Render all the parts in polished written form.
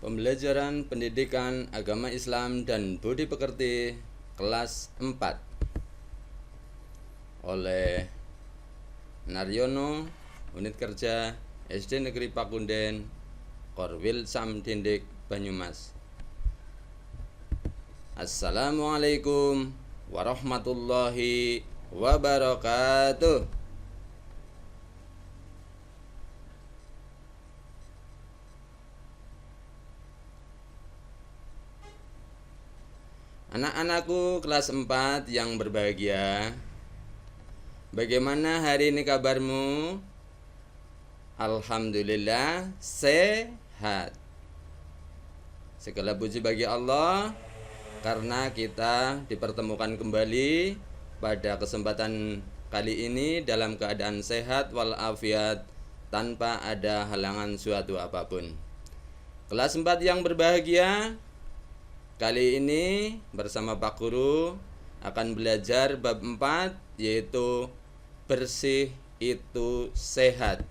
Pembelajaran Pendidikan Agama Islam dan Budi Pekerti kelas 4 oleh Naryono, Unit Kerja SD Negeri Pakunden, Korwil Samdindik, Banyumas. Assalamualaikum warahmatullahi wabarakatuh. Anak-anakku kelas 4 yang berbahagia, bagaimana hari ini kabarmu? Alhamdulillah sehat. Segala puji bagi Allah karena kita dipertemukan kembali pada kesempatan kali ini dalam keadaan sehat walafiat tanpa ada halangan suatu apapun. Kelas 4 yang berbahagia, kali ini bersama Pak Guru akan belajar bab 4, yaitu bersih itu sehat.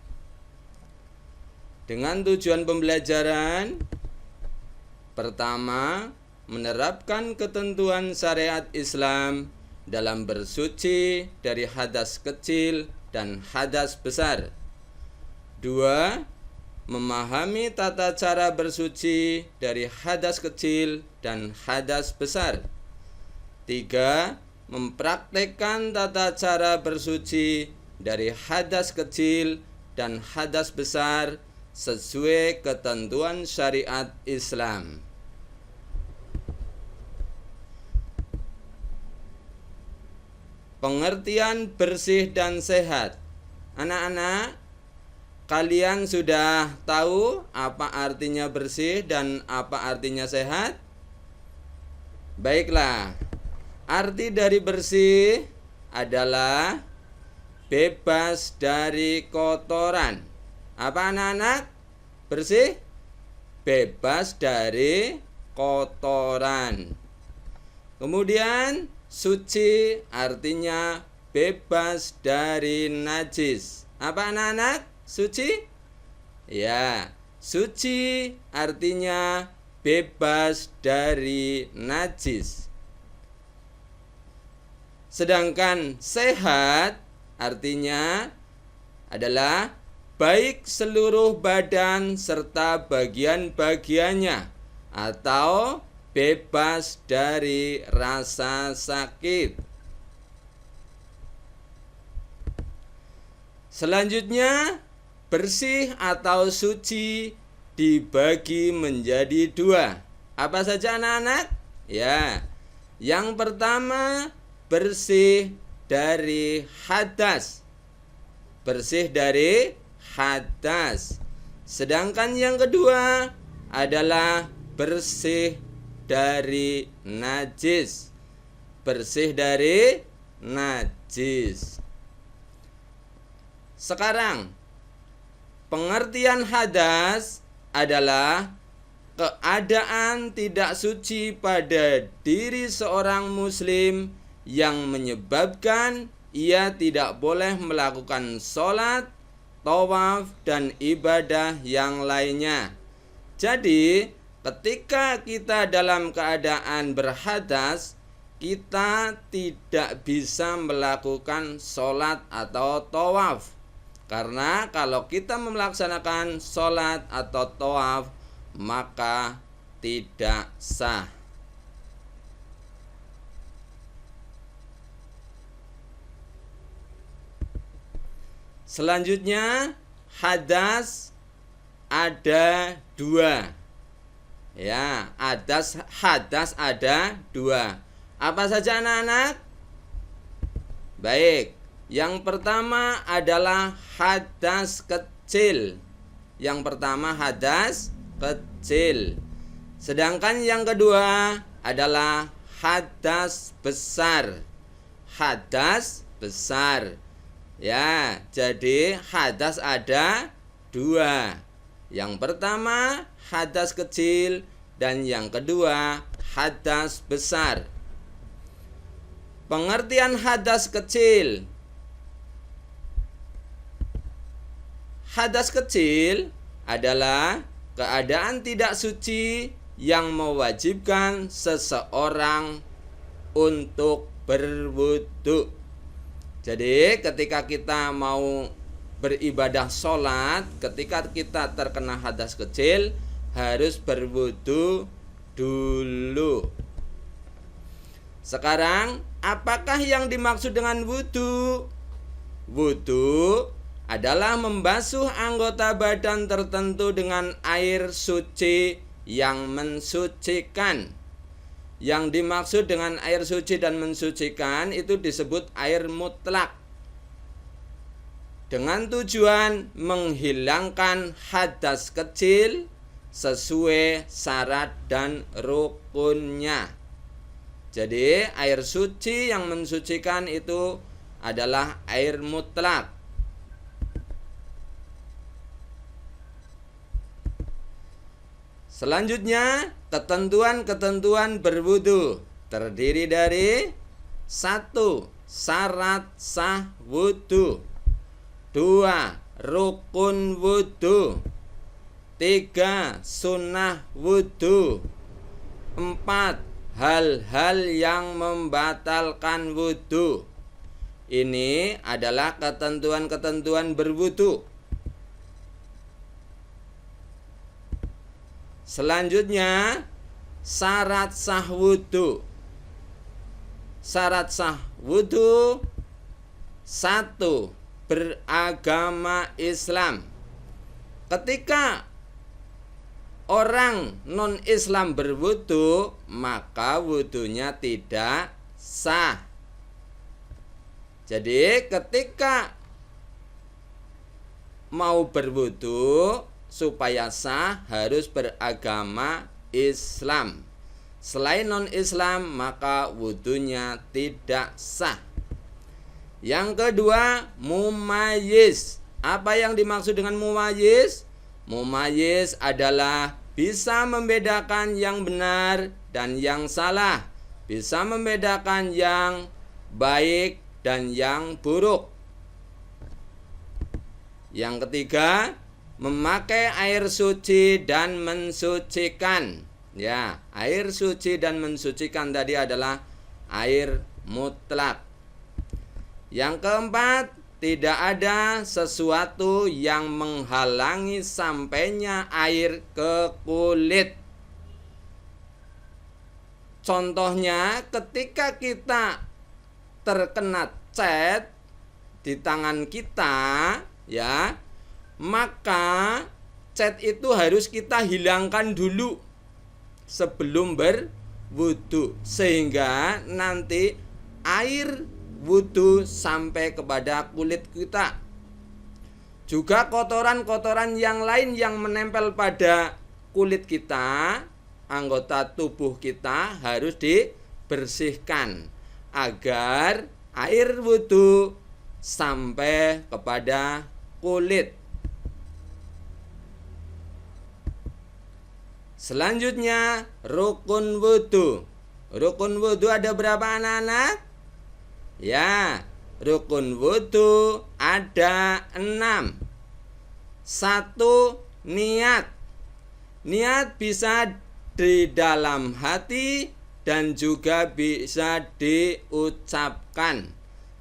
Dengan tujuan pembelajaran pertama, menerapkan ketentuan syariat Islam dalam bersuci dari hadas kecil dan hadas besar. 2. Memahami tata cara bersuci dari hadas kecil dan hadas besar. 3. Mempraktekkan tata cara bersuci dari hadas kecil dan hadas besar sesuai ketentuan syariat Islam. Pengertian bersih dan sehat. Anak-anak, kalian sudah tahu apa artinya bersih dan apa artinya sehat? Baiklah, arti dari bersih adalah bebas dari kotoran. Apa anak-anak? Bersih? Bebas dari kotoran. Kemudian suci artinya bebas dari najis. Apa anak-anak? Suci? Ya, suci artinya bebas dari najis. Sedangkan sehat artinya adalah baik seluruh badan serta bagian-bagiannya atau bebas dari rasa sakit. Selanjutnya, bersih atau suci dibagi menjadi 2. Apa saja anak-anak? Ya, yang pertama bersih dari hadas. Bersih dari hadas. Sedangkan yang kedua adalah bersih dari najis. Bersih dari najis. Sekarang, pengertian hadas adalah keadaan tidak suci pada diri seorang muslim yang menyebabkan ia tidak boleh melakukan sholat, tawaf, dan ibadah yang lainnya. Jadi, ketika kita dalam keadaan berhadas, kita tidak bisa melakukan sholat atau tawaf. Karena kalau kita melaksanakan sholat atau tawaf, maka tidak sah. Selanjutnya, hadas ada 2. Ya, hadas ada 2. Apa saja anak-anak? Baik. Yang pertama adalah hadas kecil. Yang pertama hadas kecil. Sedangkan yang kedua adalah hadas besar. Hadas besar. Ya, jadi hadas ada 2. Yang pertama hadas kecil dan yang kedua hadas besar. Pengertian hadas kecil. Hadas kecil adalah keadaan tidak suci yang mewajibkan seseorang untuk berwudu. Jadi ketika kita mau beribadah sholat, ketika kita terkena hadas kecil, harus berwudu dulu. Sekarang, apakah yang dimaksud dengan wudu? Wudu adalah membasuh anggota badan tertentu dengan air suci yang mensucikan. Yang dimaksud dengan air suci dan mensucikan itu disebut air mutlak, dengan tujuan menghilangkan hadas kecil sesuai syarat dan rukunnya. Jadi air suci yang mensucikan itu adalah air mutlak. Selanjutnya, ketentuan-ketentuan berwudu terdiri dari 1. Syarat sah wudu, 2. Rukun wudu, 3. Sunnah wudu, 4. Hal-hal yang membatalkan wudu. Ini adalah ketentuan-ketentuan berwudu. Selanjutnya, syarat sah wudu. Syarat sah wudu: 1. Beragama Islam. Ketika orang non-Islam berwudu, maka wudunya tidak sah. Jadi ketika mau berwudu supaya sah harus beragama Islam. Selain non-Islam maka wudunya tidak sah. Yang kedua, mumayyiz. Apa yang dimaksud dengan mumayyiz? Mumayyiz adalah bisa membedakan yang benar dan yang salah, bisa membedakan yang baik dan yang buruk. Yang ketiga, memakai air suci dan mensucikan. Ya, air suci dan mensucikan tadi adalah air mutlak. Yang keempat, tidak ada sesuatu yang menghalangi sampainya air ke kulit. Contohnya, ketika kita terkena cat di tangan kita, ya, maka cat itu harus kita hilangkan dulu sebelum berwudu, sehingga nanti air wudu sampai kepada kulit kita. Juga kotoran-kotoran yang lain yang menempel pada kulit kita, anggota tubuh kita harus dibersihkan agar air wudu sampai kepada kulit. Selanjutnya, rukun wudu. Rukun wudu ada berapa anak-anak? Ya, rukun wudu ada 6. 1. Niat. Niat bisa di dalam hati dan juga bisa diucapkan.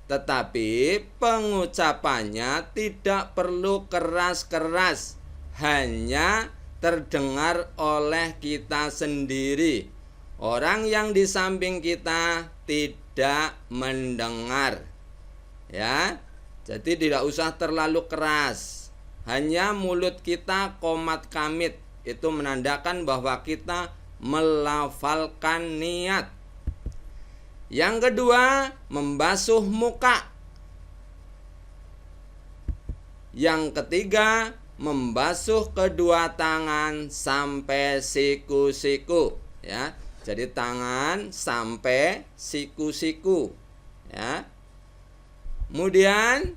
Tetapi pengucapannya tidak perlu keras-keras, hanya terdengar oleh kita sendiri. Orang yang di samping kita tidak mendengar. Ya, jadi tidak usah terlalu keras. Hanya mulut kita qomat kamit, itu menandakan bahwa kita melafalkan niat. Yang kedua, membasuh muka. Yang ketiga, membasuh kedua tangan sampai siku-siku, ya. Jadi tangan sampai siku-siku, ya. Kemudian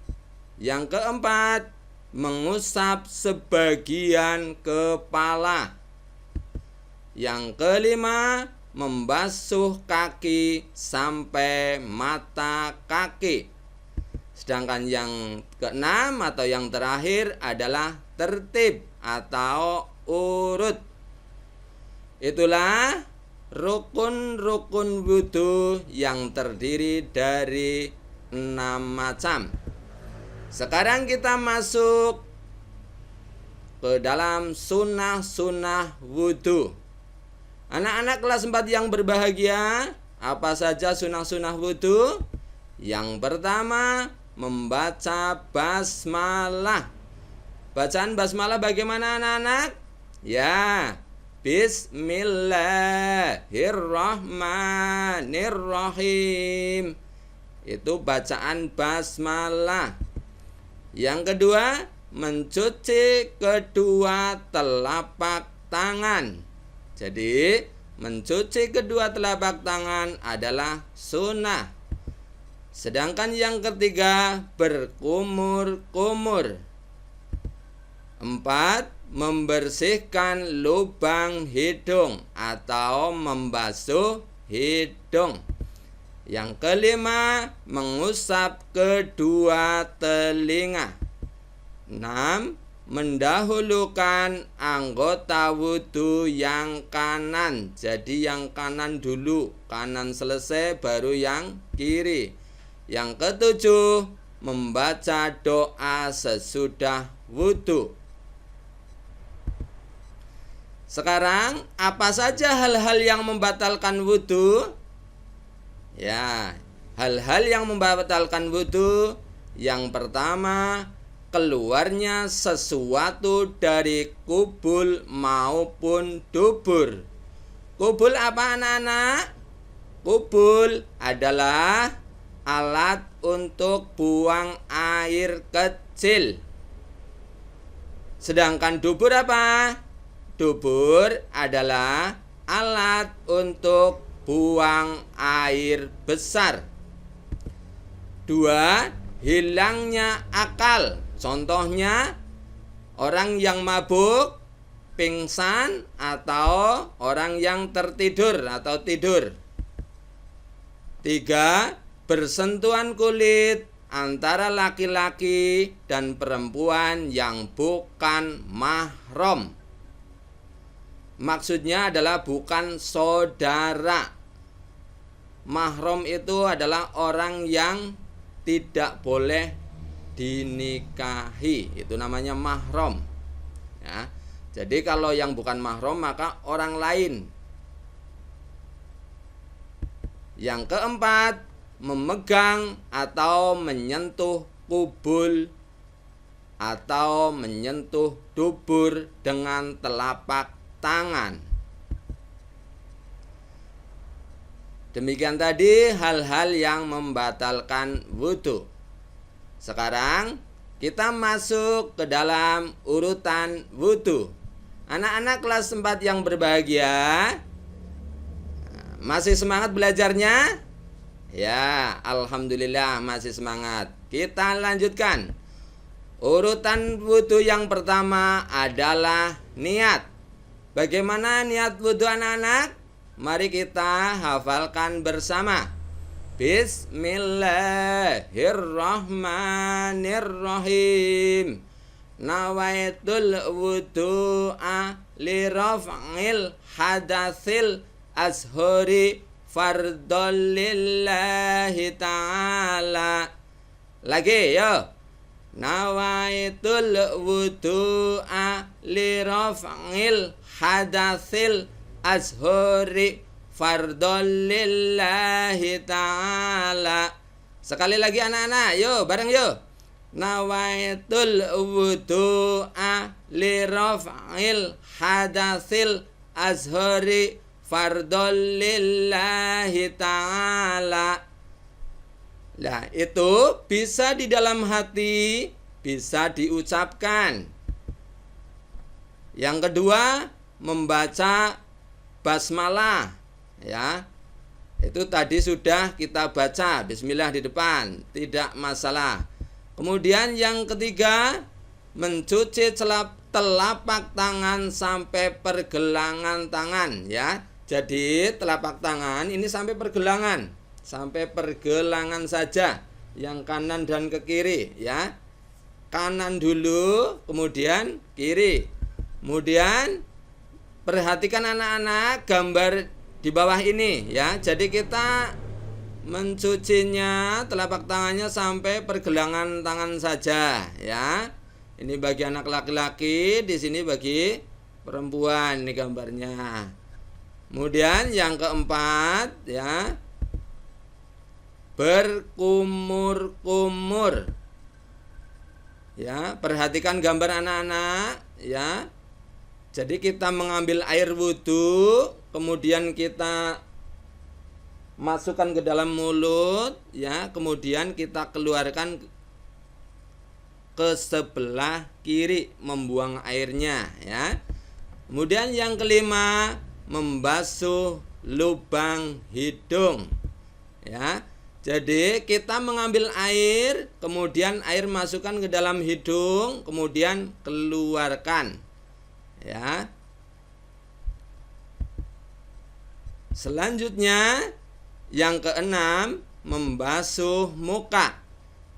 yang keempat, mengusap sebagian kepala. Yang kelima, membasuh kaki sampai mata kaki. Sedangkan yang keenam atau yang terakhir adalah tertib. atau urut. Itulah rukun-rukun wudu yang terdiri dari 6 macam. Sekarang kita masuk ke dalam sunnah-sunnah wudu. Anak-anak kelas 4 yang berbahagia, apa saja sunnah-sunnah wudu? Yang pertama, membaca basmalah. Bacaan basmalah bagaimana anak-anak? Ya, Bismillahirrahmanirrahim. Itu bacaan basmalah. Yang kedua, mencuci kedua telapak tangan. Jadi, mencuci kedua telapak tangan adalah sunnah. Sedangkan yang ketiga, berkumur-kumur. 4, membersihkan lubang hidung atau membasuh hidung. Yang kelima, mengusap kedua telinga. 6, mendahulukan anggota wudu yang kanan. Jadi yang kanan dulu, kanan selesai baru yang kiri. Yang ketujuh, membaca doa sesudah wudu. Sekarang, apa saja hal-hal yang membatalkan wudu? Ya, hal-hal yang membatalkan wudu. Yang pertama, keluarnya sesuatu dari kubul maupun dubur. Kubul apa anak-anak? Kubul adalah alat untuk buang air kecil. Sedangkan dubur apa? Dubur adalah alat untuk buang air besar. 2, hilangnya akal. Contohnya, orang yang mabuk, pingsan, atau orang yang tertidur atau tidur. 3, bersentuhan kulit antara laki-laki dan perempuan yang bukan mahram. Maksudnya adalah bukan saudara. Mahram itu adalah orang yang tidak boleh dinikahi. Itu namanya mahram. Ya. Jadi kalau yang bukan mahram maka orang lain. Yang keempat, memegang atau menyentuh kubul atau menyentuh dubur dengan telapak tangan. Demikian tadi hal-hal yang membatalkan wudu. Sekarang kita masuk ke dalam urutan wudu. Anak-anak kelas 4 yang berbahagia, masih semangat belajarnya? Ya, alhamdulillah masih semangat. Kita lanjutkan. Urutan wudu yang pertama adalah niat. Bagaimana niat wudu anak-anak? Mari kita hafalkan bersama. Bismillahirrahmanirrahim. Nawaitul wudu'a li raf'il hadatsil ashuri fardolillahi ta'ala. Lagi yo. Nawaitul wudu'a li raf'il hadatsil ashuri fardolillahi ta'ala. Sekali lagi anak-anak, yo bareng yo. Nawaitul wudu'a li raf'il hadatsil ashuri fardolillahi ta'ala. Nah, itu bisa di dalam hati, bisa diucapkan. Yang kedua, membaca basmalah, ya. Itu tadi sudah kita baca bismillah di depan, tidak masalah. Kemudian yang ketiga, mencuci telapak tangan sampai pergelangan tangan, ya. Jadi telapak tangan ini sampai pergelangan saja, yang kanan dan ke kiri, ya. Kanan dulu, kemudian kiri. Kemudian perhatikan anak-anak gambar di bawah ini ya. Jadi kita mencucinya telapak tangannya sampai pergelangan tangan saja ya. Ini bagi anak laki-laki, di sini bagi perempuan, ini gambarnya. Kemudian yang keempat ya, berkumur-kumur. Ya, perhatikan gambar anak-anak ya. Jadi kita mengambil air wudhu, kemudian kita masukkan ke dalam mulut ya, kemudian kita keluarkan ke sebelah kiri, membuang airnya ya. Kemudian yang kelima, membasuh lubang hidung ya. Jadi kita mengambil air, kemudian air masukkan ke dalam hidung, kemudian keluarkan ya. Selanjutnya yang keenam, membasuh muka.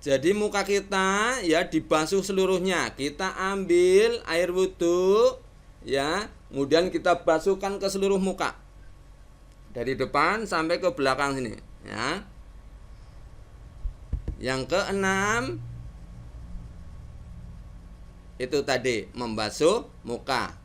Jadi muka kita ya dibasuh seluruhnya. Kita ambil air wudhu ya, kemudian kita basuhkan ke seluruh muka, dari depan sampai ke belakang sini ya. Yang keenam itu tadi membasuh muka.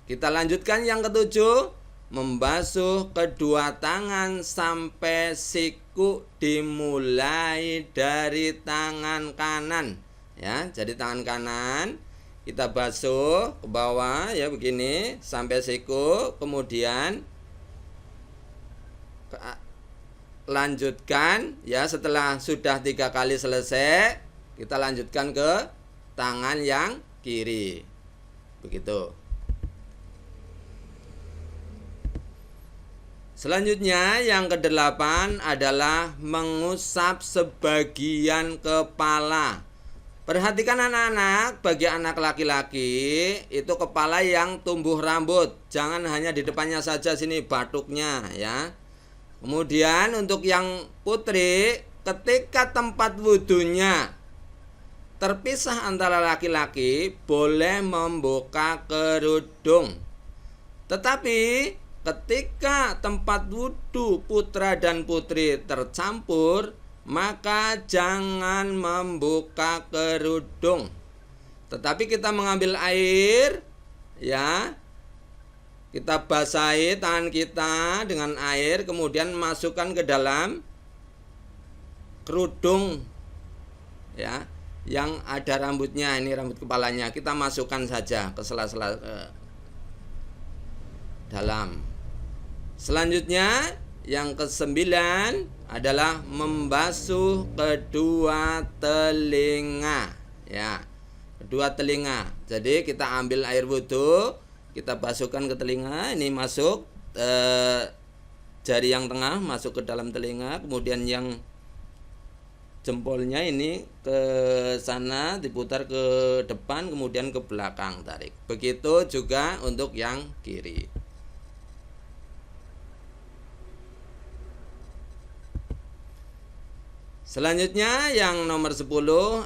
Kita lanjutkan yang ketujuh, membasuh kedua tangan sampai siku, dimulai dari tangan kanan ya. Jadi tangan kanan kita basuh ke bawah ya, begini sampai siku, kemudian lanjutkan ya. Setelah sudah 3 kali selesai, kita lanjutkan ke tangan yang kiri, begitu. Selanjutnya yang kedelapan adalah mengusap sebagian kepala. Perhatikan anak-anak, bagi anak laki-laki itu kepala yang tumbuh rambut, jangan hanya di depannya saja, sini batuknya ya. Kemudian untuk yang putri, ketika tempat wudhunya terpisah antara laki-laki, boleh membuka kerudung. Tetapi ketika tempat wudhu putra dan putri tercampur, maka jangan membuka kerudung. Tetapi kita mengambil air ya, kita basahi tangan kita dengan air, kemudian masukkan ke dalam kerudung ya, yang ada rambutnya, ini rambut kepalanya, kita masukkan saja ke sela-sela dalam. Selanjutnya yang kesembilan adalah membasuh kedua telinga ya, kedua telinga. Jadi kita ambil air wudhu, kita basuhkan ke telinga, ini masuk jari yang tengah masuk ke dalam telinga, kemudian yang jempolnya ini ke sana diputar ke depan, kemudian ke belakang tarik. Begitu juga untuk yang kiri. Selanjutnya yang nomor 10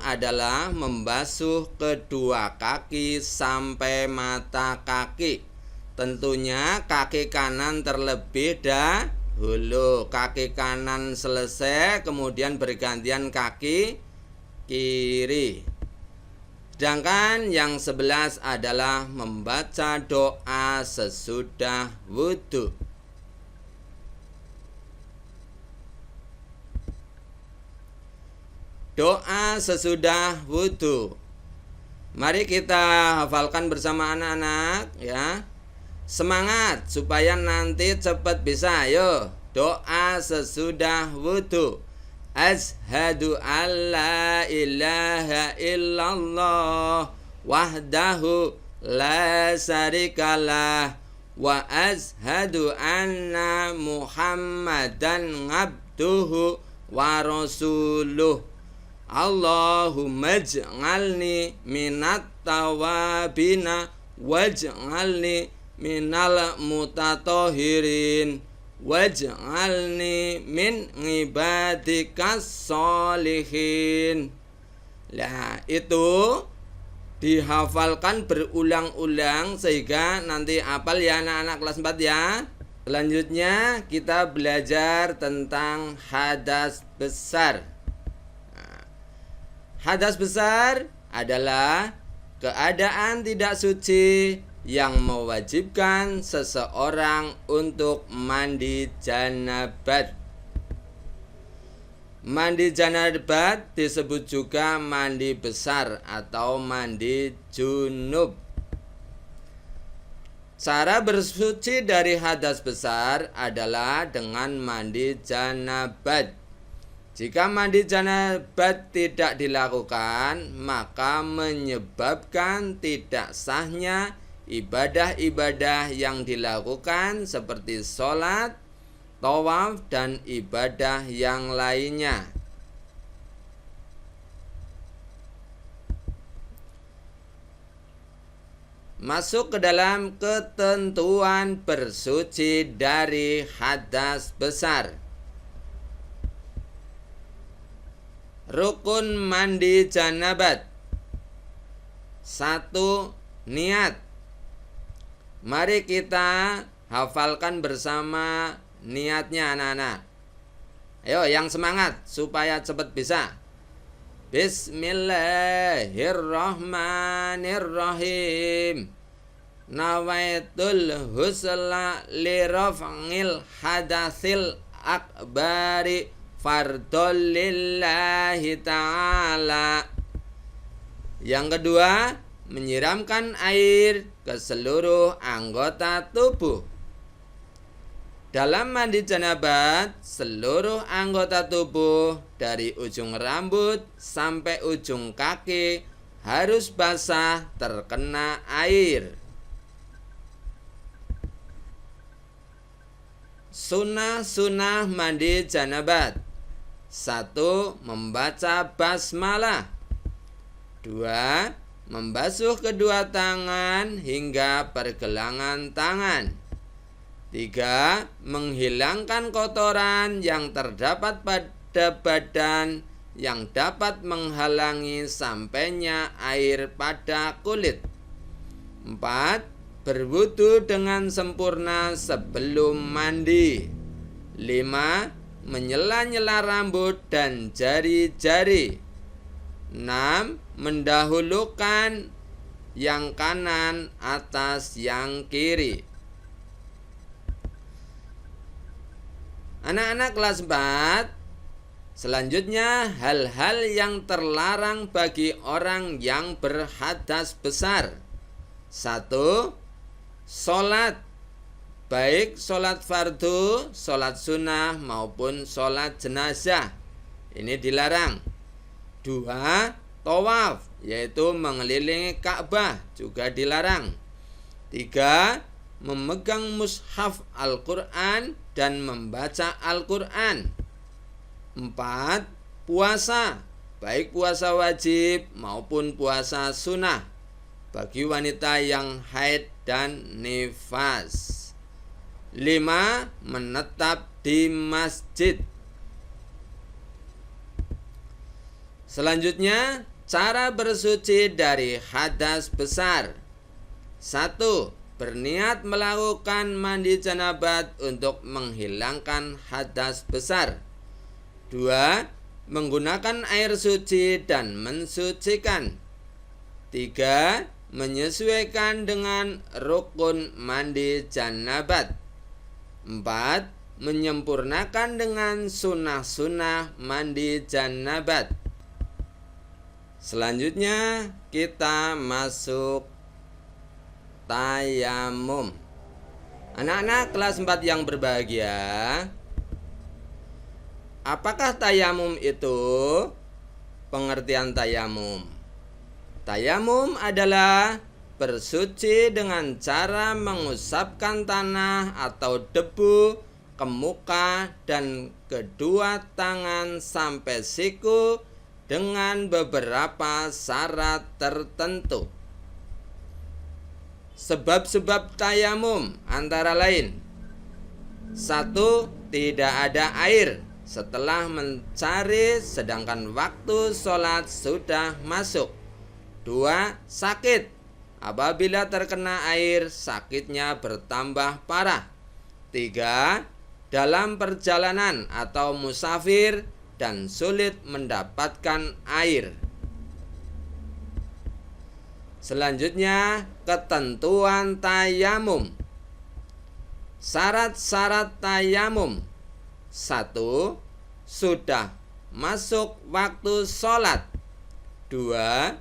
adalah membasuh kedua kaki sampai mata kaki. Tentunya kaki kanan terlebih dahulu. Kaki kanan selesai, kemudian bergantian kaki kiri. Sedangkan yang 11 adalah membaca doa sesudah wudhu. Doa sesudah wudhu. Mari kita hafalkan bersama anak-anak ya. Semangat supaya nanti cepat bisa. Ayo, doa sesudah wudhu. Asyhadu alla ilaha illallah wahdahu la syarikalah wa asyhadu anna Muhammadan abduhu wa rasuluh. Allahumma ij'alni minat tawabina waj'alni minal mutatohirin waj'alni min ibadikas solihin. Nah itu dihafalkan berulang-ulang sehingga nanti hafal ya anak-anak kelas 4 ya. Selanjutnya kita belajar tentang hadas besar. Hadas besar adalah keadaan tidak suci yang mewajibkan seseorang untuk mandi janabat. Mandi janabat disebut juga mandi besar atau mandi junub. Cara bersuci dari hadas besar adalah dengan mandi janabat. Jika mandi janabat tidak dilakukan, maka menyebabkan tidak sahnya ibadah-ibadah yang dilakukan seperti sholat, tawaf, dan ibadah yang lainnya. Masuk ke dalam ketentuan bersuci dari hadas besar. Rukun mandi janabat. 1. Niat. Mari kita hafalkan bersama niatnya anak-anak. Ayo yang semangat supaya cepat bisa. Bismillahirrahmanirrahim. Nawaitul husla liraf'il hadasil akbari fardhol lillahi ta'ala. Yang kedua, menyiramkan air ke seluruh anggota tubuh. Dalam mandi janabat, seluruh anggota tubuh dari ujung rambut sampai ujung kaki harus basah terkena air. Sunnah-sunnah mandi janabat. 1. Membaca basmalah. 2. Membasuh kedua tangan hingga pergelangan tangan. 3. Menghilangkan kotoran yang terdapat pada badan yang dapat menghalangi sampainya air pada kulit. 4. Berwudu dengan sempurna sebelum mandi. 5. Menyela-nyela rambut dan jari-jari. 6. Mendahulukan yang kanan atas yang kiri. Anak-anak kelas 4, selanjutnya hal-hal yang terlarang bagi orang yang berhadas besar. 1. Sholat, baik sholat fardu, sholat sunnah maupun sholat jenazah. Ini dilarang. 2. Tawaf, yaitu mengelilingi Ka'bah, juga dilarang. 3. Memegang mushaf Al-Quran dan membaca Al-Quran. 4. Puasa, baik puasa wajib maupun puasa sunnah bagi wanita yang haid dan nifas. 5. Menetap di masjid. Selanjutnya, cara bersuci dari hadas besar. 1. Berniat melakukan mandi janabat untuk menghilangkan hadas besar. 2. Menggunakan air suci dan mensucikan. 3. Menyesuaikan dengan rukun mandi janabat. 4. Menyempurnakan dengan sunnah-sunnah mandi janabat. Selanjutnya kita masuk tayamum. Anak-anak kelas 4 yang berbahagia, apakah tayamum itu? Pengertian tayamum. Tayamum adalah bersuci dengan cara mengusapkan tanah atau debu ke muka dan kedua tangan sampai siku dengan beberapa syarat tertentu. Sebab-sebab tayamum antara lain: 1. Tidak ada air setelah mencari sedangkan waktu sholat sudah masuk. 2. Sakit. Apabila terkena air, sakitnya bertambah parah. 3. Dalam perjalanan atau musafir dan sulit mendapatkan air. Selanjutnya, ketentuan tayamum. Syarat-syarat tayamum. 1. Sudah masuk waktu sholat. 2.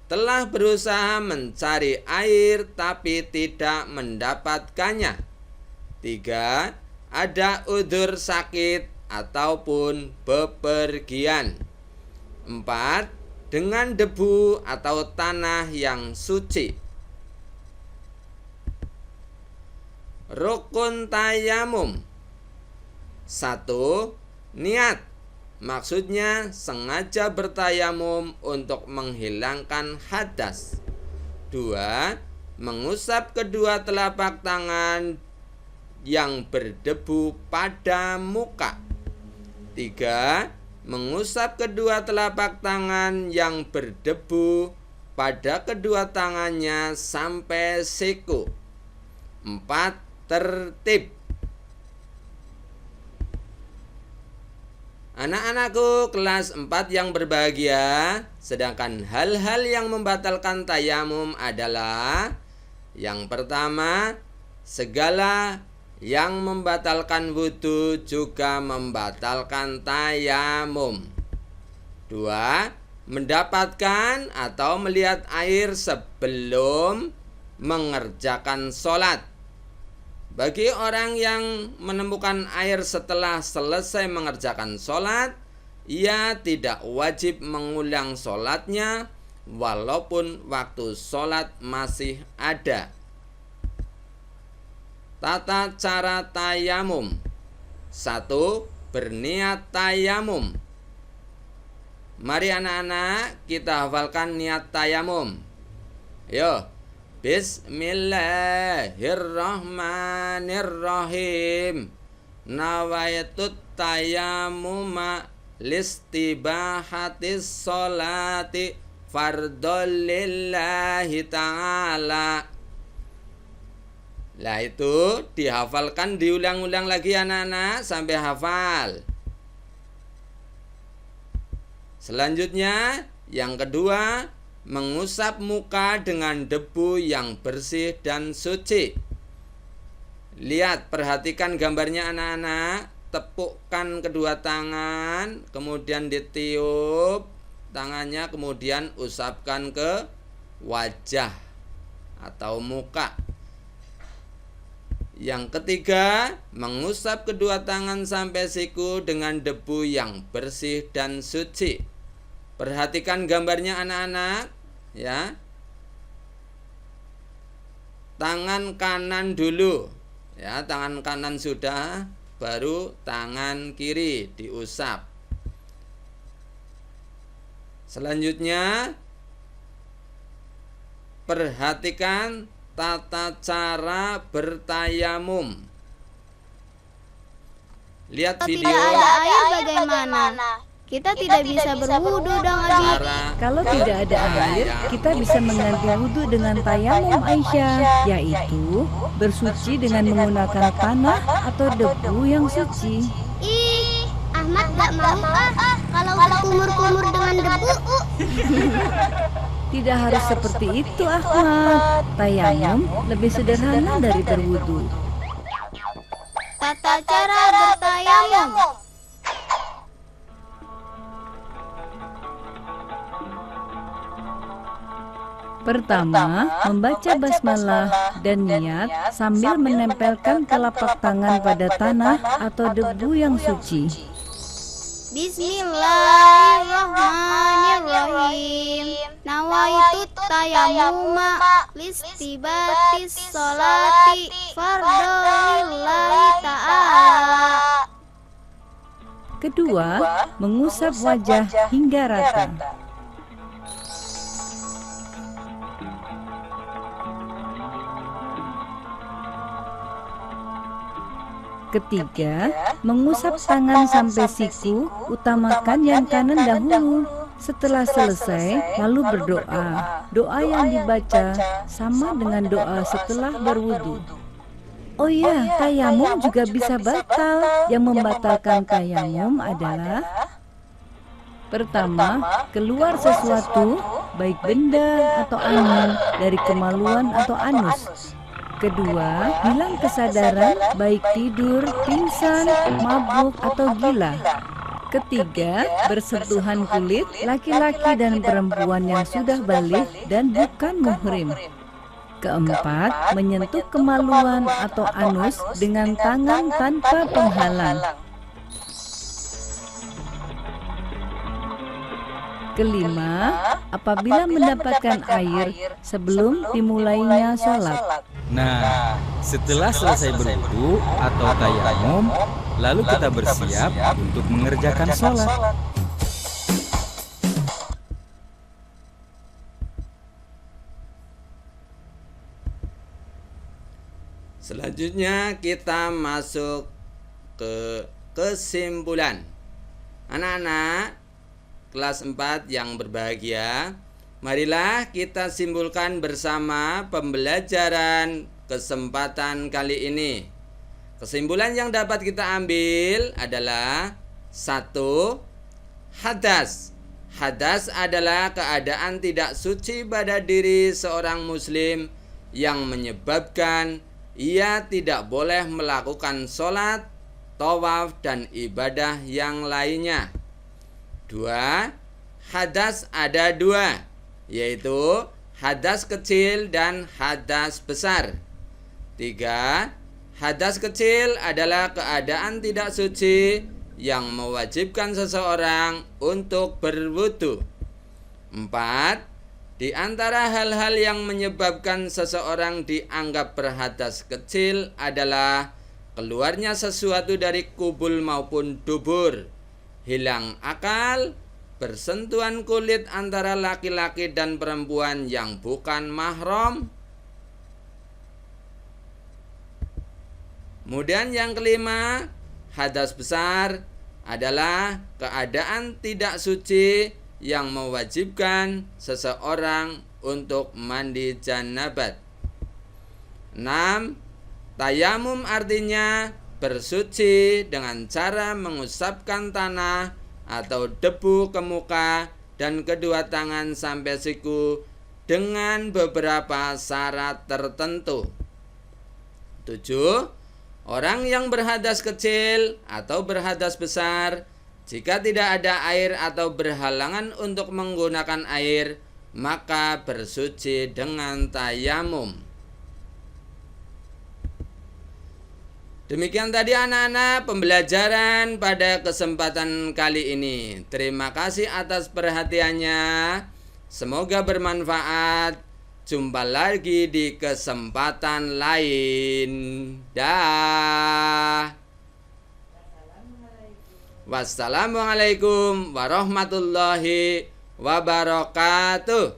Telah berusaha mencari air tapi tidak mendapatkannya. 3. Ada udzur sakit ataupun bepergian. 4. Dengan debu atau tanah yang suci. Rukun tayamum. 1. Niat. Maksudnya sengaja bertayamum untuk menghilangkan hadas. 2. Mengusap kedua telapak tangan yang berdebu pada muka. 3. Mengusap kedua telapak tangan yang berdebu pada kedua tangannya sampai siku. 4. Tertib. Anak-anakku kelas 4 yang berbahagia, sedangkan hal-hal yang membatalkan tayamum adalah: yang pertama, segala yang membatalkan wudu juga membatalkan tayamum. 2. Mendapatkan atau melihat air sebelum mengerjakan sholat. Bagi orang yang menemukan air setelah selesai mengerjakan sholat, ia tidak wajib mengulang sholatnya walaupun waktu sholat masih ada. Tata cara tayamum. 1. Berniat tayamum. Mari anak-anak kita hafalkan niat tayamum. Yo. Bismillahirrahmanirrahim. Nawaitut tayamuma listibahatis sholati fardolillahi ta'ala. Lah itu dihafalkan, diulang-ulang lagi anak-anak sampai hafal. Selanjutnya yang kedua, mengusap muka dengan debu yang bersih dan suci. Lihat, perhatikan gambarnya anak-anak. Tepukkan kedua tangan, kemudian ditiup tangannya, kemudian usapkan ke wajah atau muka. Yang ketiga, mengusap kedua tangan sampai siku dengan debu yang bersih dan suci. Perhatikan gambarnya anak-anak, ya. Tangan kanan dulu, ya, tangan kanan sudah, baru tangan kiri diusap. Selanjutnya, perhatikan tata cara bertayamum. Lihat video. Tidak ada air bagaimana? Kita tidak bisa berwudu dong, Abi. Kalau tidak ada air, kita bisa mengganti wudhu dengan tayamum, Aisyah, yaitu bersuci dengan menggunakan tanah atau debu yang suci. Ih, Ahmad gak mau kalau kumur-kumur dengan debu. Tidak harus seperti itu, Ahmad. Tayamum lebih sederhana dari berwudhu. Tata cara bertayamum. Pertama, membaca basmalah dan niat sambil menempelkan telapak tangan pada tanah atau debu yang suci. Bismillahirrahmanirrahim. Nawaitu tayamuma listibatis sholati fardolillahi ta'ala. Kedua, mengusap wajah hingga rata. Ketiga, mengusap tangan sampai siku, utamakan yang kanan dahulu. Setelah selesai, lalu berdoa. Doa yang dibaca sama dengan doa setelah berwudu. Oh iya, tayamum juga bisa batal. Yang membatalkan tayamum adalah: pertama, keluar sesuatu, baik benda atau angin, dari kemaluan atau anus. Kedua, hilang kesadaran, baik tidur, pingsan, mabuk, atau gila. Ketiga, bersentuhan kulit laki-laki dan perempuan yang sudah balik dan bukan muhrim. Keempat, menyentuh kemaluan atau anus dengan tangan tanpa penghalang. Kelima, apabila mendapatkan air sebelum dimulainya sholat. Nah, setelah selesai berwudu atau tayamum, lalu kita bersiap untuk mengerjakan sholat. Selanjutnya kita masuk ke kesimpulan. Anak-anak kelas 4 yang berbahagia, marilah kita simpulkan bersama pembelajaran kesempatan kali ini. Kesimpulan yang dapat kita ambil adalah: 1. Hadas. Hadas adalah keadaan tidak suci pada diri seorang muslim yang menyebabkan ia tidak boleh melakukan sholat, tawaf, dan ibadah yang lainnya. 2. Hadas ada 2, yaitu hadas kecil dan hadas besar. 3. Hadas kecil adalah keadaan tidak suci yang mewajibkan seseorang untuk berwudu. 4. Di antara hal-hal yang menyebabkan seseorang dianggap berhadas kecil adalah keluarnya sesuatu dari kubul maupun dubur, hilang akal, bersentuhan kulit antara laki-laki dan perempuan yang bukan mahram. Kemudian yang kelima, hadas besar adalah keadaan tidak suci yang mewajibkan seseorang untuk mandi janabat. 6. Tayamum artinya bersuci dengan cara mengusapkan tanah atau debu ke muka dan kedua tangan sampai siku dengan beberapa syarat tertentu. 7. Orang yang berhadas kecil atau berhadas besar, jika tidak ada air atau berhalangan untuk menggunakan air, maka bersuci dengan tayamum. Demikian tadi anak-anak pembelajaran pada kesempatan kali ini. Terima kasih atas perhatiannya. Semoga bermanfaat. Jumpa lagi di kesempatan lain. Dah. Wassalamualaikum warahmatullahi wabarakatuh.